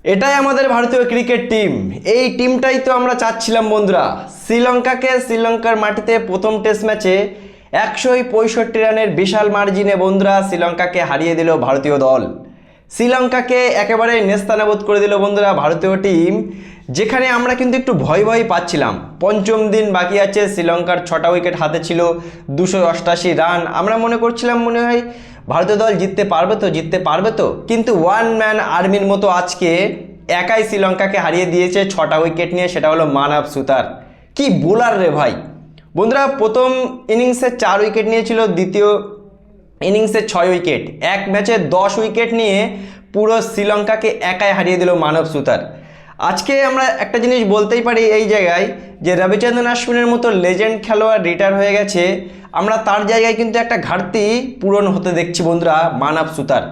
এটাই আমাদের ভারতীয় ক্রিকেট টিম। এই টিমটাই তো আমরা চাচ্ছিলাম বন্ধুরা। শ্রীলঙ্কার মাটিতে প্রথম টেস্ট ম্যাচে 165 রানের বিশাল মার্জিনে বন্ধুরা শ্রীলঙ্কাকে হারিয়ে দিল ভারতীয় দল। শ্রীলঙ্কাকে একেবারে নেস্তানাবুদ করে দিল বন্ধুরা ভারতীয় টিম, যেখানে আমরা কিন্তু একটু ভয় পাচ্ছিলাম। পঞ্চম দিন বাকি আছে, শ্রীলঙ্কার 6টা উইকেট হাতে ছিল, 288 রান। আমরা মনে করছিলাম মনে হয় ভারতীয় দল জিততে পারবে তো, কিন্তু ওয়ান ম্যান আর্মির মতো আজকে একাই শ্রীলঙ্কাকে হারিয়ে দিয়েছে 6টা উইকেট নিয়ে। সেটা হলো মানব সুতার। কি বোলার রে ভাই! বন্ধুরা প্রথম ইনিংসে 4 উইকেট নিয়েছিল, দ্বিতীয় ইনিংসে 6 উইকেট, এক ম্যাচে 10 উইকেট নিয়ে পুরো শ্রীলঙ্কাকে একাই হারিয়ে দিল মানব সুতার। আজকে আমরা একটা জিনিস বলতেই পারি এই জায়গায়, যে রবিচন্দ্রন অশ্বিনের মতো লেজেন্ড খেলোয়াড় রিটায়ার হয়ে গেছে, আমরা তার জায়গায় কিন্তু একটা ঘাটতি পূরণ হতে দেখছি বন্ধুরা। মানব সুতার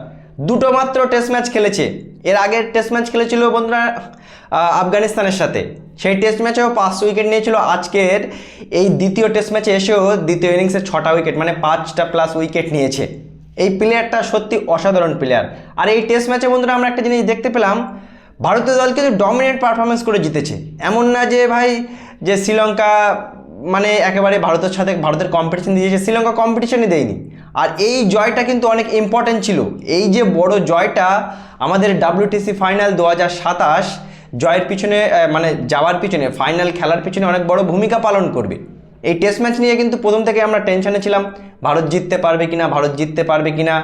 দুটো মাত্র টেস্ট ম্যাচ খেলেছে, এর আগের টেস্ট ম্যাচ খেলেছিল বন্ধুরা আফগানিস্তানের সাথে, সেই টেস্ট ম্যাচেও 5 উইকেট নিয়েছিল। আজকের এই দ্বিতীয় টেস্ট ম্যাচে এসেও দ্বিতীয় ইনিংসে 6টা উইকেট, মানে 5টা প্লাস উইকেট নিয়েছে। এই প্লেয়ারটা সত্যি অসাধারণ প্লেয়ার। আর এই টেস্ট ম্যাচে বন্ধুরা আমরা একটা জিনিস দেখতে পেলাম, ভারতীয় দল কিন্তু ডমিনেট পারফরমেন্স করে জিতেছে। এমন না যে ভাই যে শ্রীলঙ্কা মানে একেবারে ভারতের কম্পিটিশন দিয়েছে, শ্রীলঙ্কা কম্পিটিশনই দেয়নি। আর এই জয়টা কিন্তু অনেক ইম্পর্টেন্ট ছিল। এই যে বড় জয়টা আমাদের WTC ফাইনাল 2027 জয়ের পিছনে মানে যাওয়ার পিছনে, ফাইনাল খেলার পিছনে অনেক বড় ভূমিকা পালন করবে। এই টেস্ট ম্যাচ নিয়ে কিন্তু প্রথম থেকে আমরা টেনশনে ছিলাম, ভারত জিততে পারবে কিনা,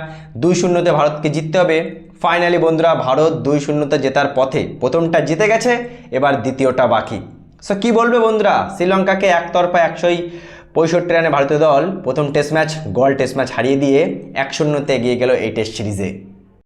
2-0 ভারতকে জিততে হবে। ফাইনালি বন্ধুরা ভারত 2-0 জেতার পথে, প্রথমটা জিতে গেছে, এবার দ্বিতীয়টা বাকি। সো কী বলবে বন্ধুরা, শ্রীলঙ্কাকে একতরফা 165 রানে ভারতীয় দল প্রথম test match, goal test match হারিয়ে দিয়ে 1-0 এগিয়ে গেল এই টেস্ট সিরিজে।